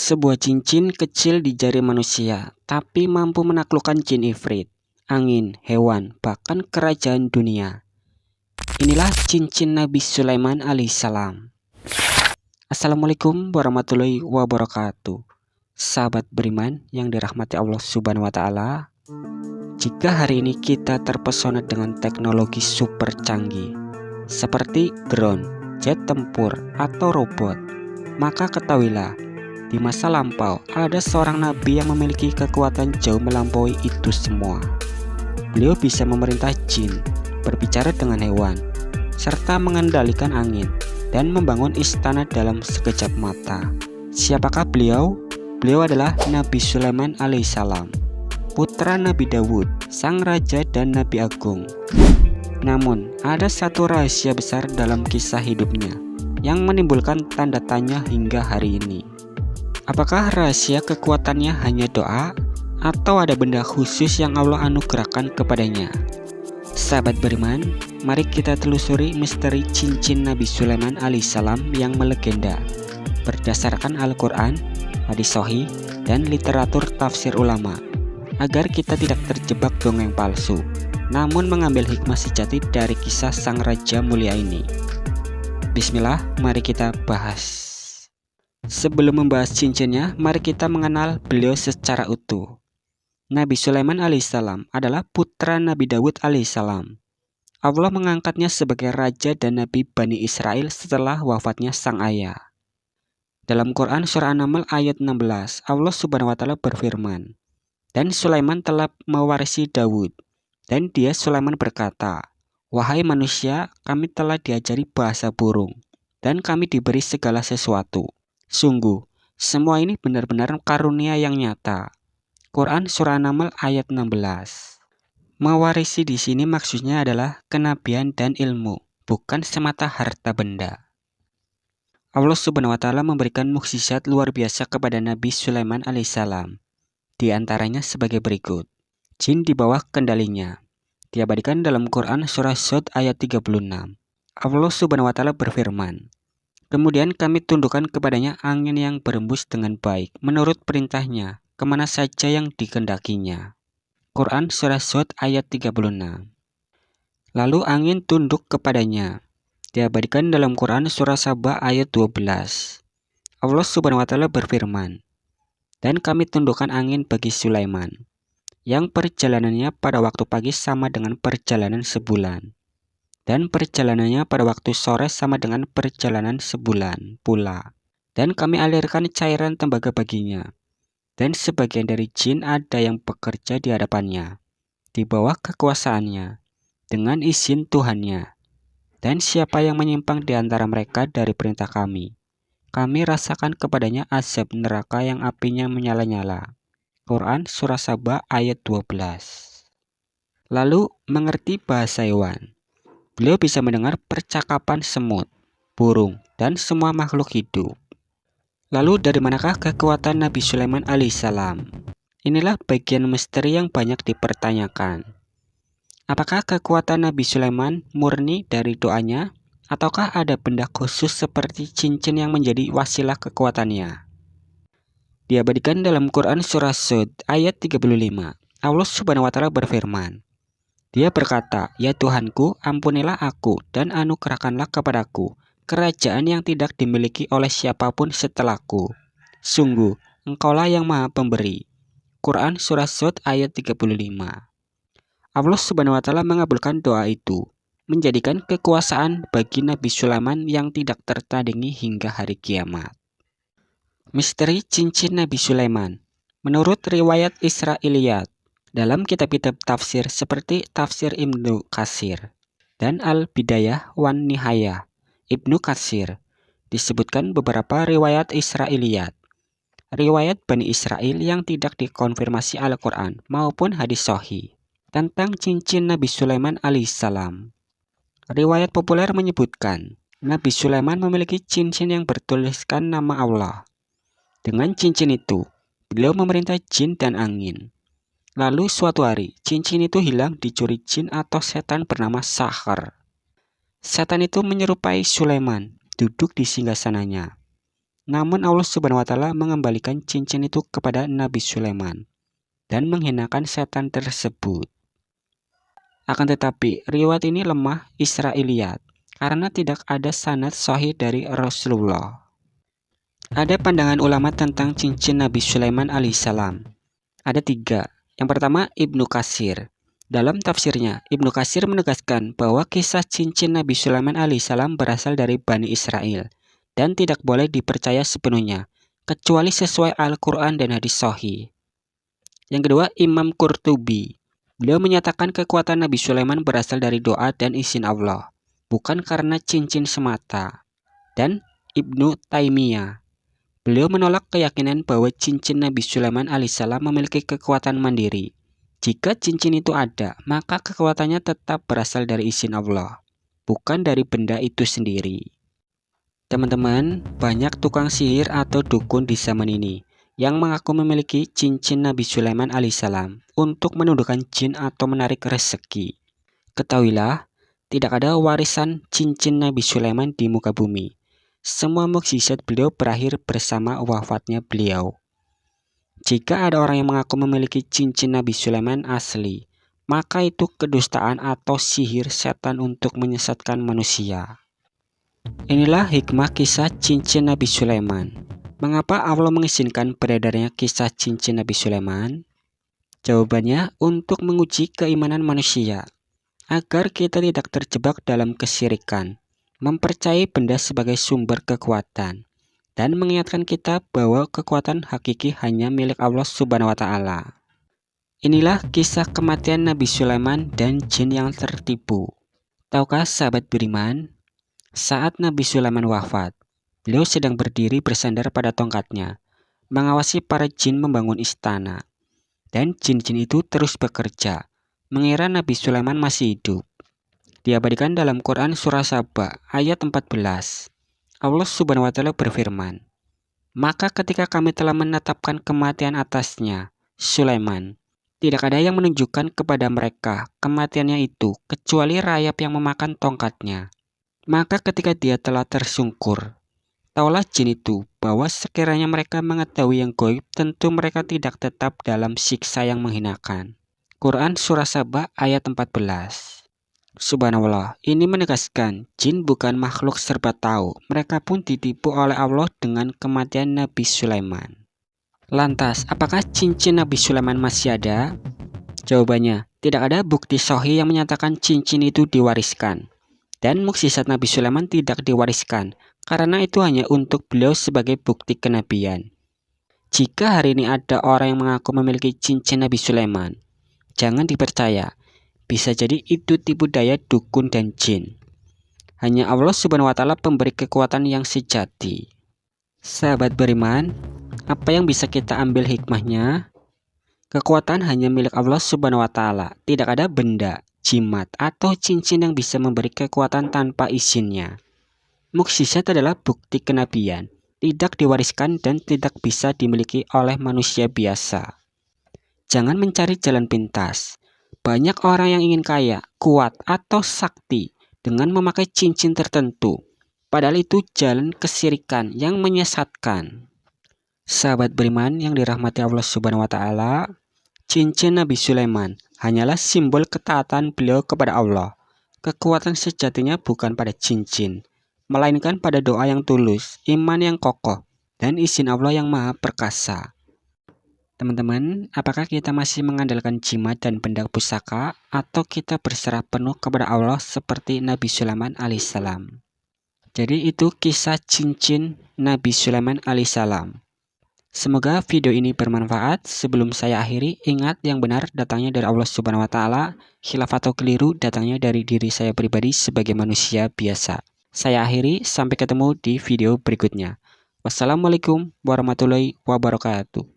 Sebuah cincin kecil di jari manusia, tapi mampu menaklukkan jin ifrit, angin, hewan, bahkan kerajaan dunia. Inilah cincin Nabi Sulaiman alaihissalam. Assalamualaikum warahmatullahi wabarakatuh. Sahabat beriman yang dirahmati Allah Subhanahu wa Ta'ala. Jika hari ini kita terpesona dengan teknologi super canggih seperti drone, jet tempur, atau robot, maka ketahuilah, di masa lampau ada seorang nabi yang memiliki kekuatan jauh melampaui itu semua. Beliau bisa memerintah jin, berbicara dengan hewan, serta mengendalikan angin dan membangun istana dalam sekejap mata. Siapakah beliau? Beliau adalah Nabi Sulaiman alaihissalam, putra Nabi Dawud, sang raja dan nabi agung. Namun, ada satu rahasia besar dalam kisah hidupnya yang menimbulkan tanda tanya hingga hari ini. Apakah rahasia kekuatannya hanya doa, atau ada benda khusus yang Allah anugerahkan kepadanya? Sahabat beriman, mari kita telusuri misteri cincin Nabi Sulaiman alaihissalam yang melegenda berdasarkan Al-Quran, hadis sahih, dan literatur tafsir ulama, agar kita tidak terjebak dongeng palsu, namun mengambil hikmah sejati dari kisah sang raja mulia ini. Bismillah, mari kita bahas. Sebelum membahas cincinnya, mari kita mengenal beliau secara utuh. Nabi Sulaiman alaihissalam adalah putra Nabi Dawud alaihissalam. Allah mengangkatnya sebagai raja dan nabi Bani Israel setelah wafatnya sang ayah. Dalam Quran surah An-Naml ayat 16, Allah Subhanahu wa Ta'ala berfirman, "Dan Sulaiman telah mewarisi Dawud, dan dia Sulaiman berkata, wahai manusia, kami telah diajari bahasa burung, dan kami diberi segala sesuatu. Sungguh, semua ini benar-benar karunia yang nyata." Quran surah An-Naml ayat 16. Mewarisi di sini maksudnya adalah kenabian dan ilmu, bukan semata harta benda. Allah Subhanahu wa Ta'ala memberikan mukjizat luar biasa kepada Nabi Sulaiman alaihissalam. Di antaranya sebagai berikut. Jin di bawah kendalinya. Diabadikan dalam Quran surah Shad ayat 36. Allah Subhanahu wa Ta'ala berfirman, "Kemudian kami tundukkan kepadanya angin yang berembus dengan baik menurut perintahnya kemana saja yang dikehendakinya." Quran surah Shad ayat 36. Lalu angin tunduk kepadanya. Diabadikan dalam Quran surah Saba ayat 12. Allah Subhanahu wa Ta'ala berfirman, "Dan kami tundukkan angin bagi Sulaiman, yang perjalanannya pada waktu pagi sama dengan perjalanan sebulan, dan perjalanannya pada waktu sore sama dengan perjalanan sebulan pula. Dan kami alirkan cairan tembaga baginya, dan sebagian dari jin ada yang bekerja di hadapannya, di bawah kekuasaannya, dengan izin Tuhannya. Dan siapa yang menyimpang di antara mereka dari perintah kami rasakan kepadanya azab neraka yang apinya menyala-nyala." Quran surah Saba ayat 12. Lalu mengerti bahasa hewan. Beliau bisa mendengar percakapan semut, burung, dan semua makhluk hidup. Lalu dari manakah kekuatan Nabi Sulaiman alaihissalam? Inilah bagian misteri yang banyak dipertanyakan. Apakah kekuatan Nabi Sulaiman murni dari doanya, ataukah ada benda khusus seperti cincin yang menjadi wasilah kekuatannya? Diabadikan dalam Quran surah Shad ayat 35. Allah Subhanahu wa Ta'ala berfirman, "Dia berkata, ya Tuhanku, ampunilah aku dan anugerahkanlah kepadaku kerajaan yang tidak dimiliki oleh siapapun setelahku. Sungguh, Engkaulah yang Maha Pemberi." Quran surah Shad ayat 35. Allah Subhanahu wa Ta'ala mengabulkan doa itu, menjadikan kekuasaan bagi Nabi Sulaiman yang tidak tertandingi hingga hari kiamat. Misteri cincin Nabi Sulaiman. Menurut riwayat Israiliyat, dalam kitab-kitab tafsir seperti Tafsir Ibnu Katsir dan Al-Bidayah wan Nihayah Ibnu Katsir, disebutkan beberapa riwayat Israiliyat, riwayat Bani Israel yang tidak dikonfirmasi Al-Quran maupun hadis sahih, tentang cincin Nabi Sulaiman alaihissalam. Riwayat populer menyebutkan, Nabi Sulaiman memiliki cincin yang bertuliskan nama Allah. Dengan cincin itu, beliau memerintah jin dan angin. Lalu suatu hari, cincin itu hilang dicuri jin atau setan bernama Sahar. Setan itu menyerupai Sulaiman, duduk di singgasananya. Namun Allah Subhanahu wa taala mengembalikan cincin itu kepada Nabi Sulaiman dan menghinakan setan tersebut. Akan tetapi, riwayat ini lemah Israiliyat karena tidak ada sanad sahih dari Rasulullah. Ada pandangan ulama tentang cincin Nabi Sulaiman alaihissalam. Ada 3. Yang pertama, Ibnu Katsir. Dalam tafsirnya, Ibnu Katsir menegaskan bahwa kisah cincin Nabi Sulaiman alaihissalam berasal dari Bani Israel dan tidak boleh dipercaya sepenuhnya, kecuali sesuai Al-Quran dan hadis sahih. Yang kedua, Imam Qurtubi. Beliau menyatakan kekuatan Nabi Sulaiman berasal dari doa dan izin Allah, bukan karena cincin semata. Dan Ibnu Taimiyah. Beliau menolak keyakinan bahwa cincin Nabi Sulaiman alaihissalam memiliki kekuatan mandiri. Jika cincin itu ada, maka kekuatannya tetap berasal dari izin Allah, bukan dari benda itu sendiri. Teman-teman, banyak tukang sihir atau dukun di zaman ini yang mengaku memiliki cincin Nabi Sulaiman alaihissalam untuk menundukkan jin atau menarik rezeki. Ketahuilah, tidak ada warisan cincin Nabi Sulaiman di muka bumi. Semua mukjizat beliau berakhir bersama wafatnya beliau. Jika ada orang yang mengaku memiliki cincin Nabi Sulaiman asli, maka itu kedustaan atau sihir setan untuk menyesatkan manusia. Inilah hikmah kisah cincin Nabi Sulaiman. Mengapa Allah mengizinkan beredarnya kisah cincin Nabi Sulaiman? Jawabannya untuk menguji keimanan manusia, agar kita tidak terjebak dalam kesyirikan, mempercayai benda sebagai sumber kekuatan, dan mengingatkan kita bahwa kekuatan hakiki hanya milik Allah Subhanahu wa taala. Inilah kisah kematian Nabi Sulaiman dan jin yang tertipu. Tahukah sahabat beriman, saat Nabi Sulaiman wafat, beliau sedang berdiri bersandar pada tongkatnya, mengawasi para jin membangun istana. Dan jin-jin itu terus bekerja, mengira Nabi Sulaiman masih hidup. Diabadikan dalam Quran Surah Saba ayat 14. Allah Subhanahu wa taala berfirman, "Maka ketika kami telah menetapkan kematian atasnya, Sulaiman, tidak ada yang menunjukkan kepada mereka kematiannya itu kecuali rayap yang memakan tongkatnya. Maka ketika dia telah tersungkur, taulah jin itu bahwa sekiranya mereka mengetahui yang gaib, tentu mereka tidak tetap dalam siksa yang menghinakan." Quran Surah Saba ayat 14. Subhanallah, ini menegaskan jin bukan makhluk serba tahu. Mereka pun ditipu oleh Allah dengan kematian Nabi Sulaiman. Lantas, apakah cincin Nabi Sulaiman masih ada? Jawabannya, tidak ada bukti sahih yang menyatakan cincin itu diwariskan. Dan mukjizat Nabi Sulaiman tidak diwariskan, karena itu hanya untuk beliau sebagai bukti kenabian. Jika hari ini ada orang yang mengaku memiliki cincin Nabi Sulaiman, jangan dipercaya. Bisa jadi itu tipu daya dukun dan jin. Hanya Allah Subhanahu wa taala pemberi kekuatan yang sejati. Sahabat beriman, apa yang bisa kita ambil hikmahnya? Kekuatan hanya milik Allah Subhanahu wa taala. Tidak ada benda, jimat, atau cincin yang bisa memberi kekuatan tanpa izinnya. Mukjizat adalah bukti kenabian, tidak diwariskan dan tidak bisa dimiliki oleh manusia biasa. Jangan mencari jalan pintas. Banyak orang yang ingin kaya, kuat, atau sakti dengan memakai cincin tertentu. Padahal itu jalan kesyirikan yang menyesatkan. Sahabat beriman yang dirahmati Allah Subhanahu wa taala, cincin Nabi Sulaiman hanyalah simbol ketaatan beliau kepada Allah. Kekuatan sejatinya bukan pada cincin, melainkan pada doa yang tulus, iman yang kokoh, dan izin Allah yang maha perkasa. Teman-teman, apakah kita masih mengandalkan jimat dan benda pusaka, atau kita berserah penuh kepada Allah seperti Nabi Sulaiman alaihissalam? Jadi itu kisah cincin Nabi Sulaiman alaihissalam. Semoga video ini bermanfaat. Sebelum saya akhiri, ingat yang benar datangnya dari Allah Subhanahu wa taala, khilaf atau keliru datangnya dari diri saya pribadi sebagai manusia biasa. Saya akhiri, sampai ketemu di video berikutnya. Wassalamualaikum warahmatullahi wabarakatuh.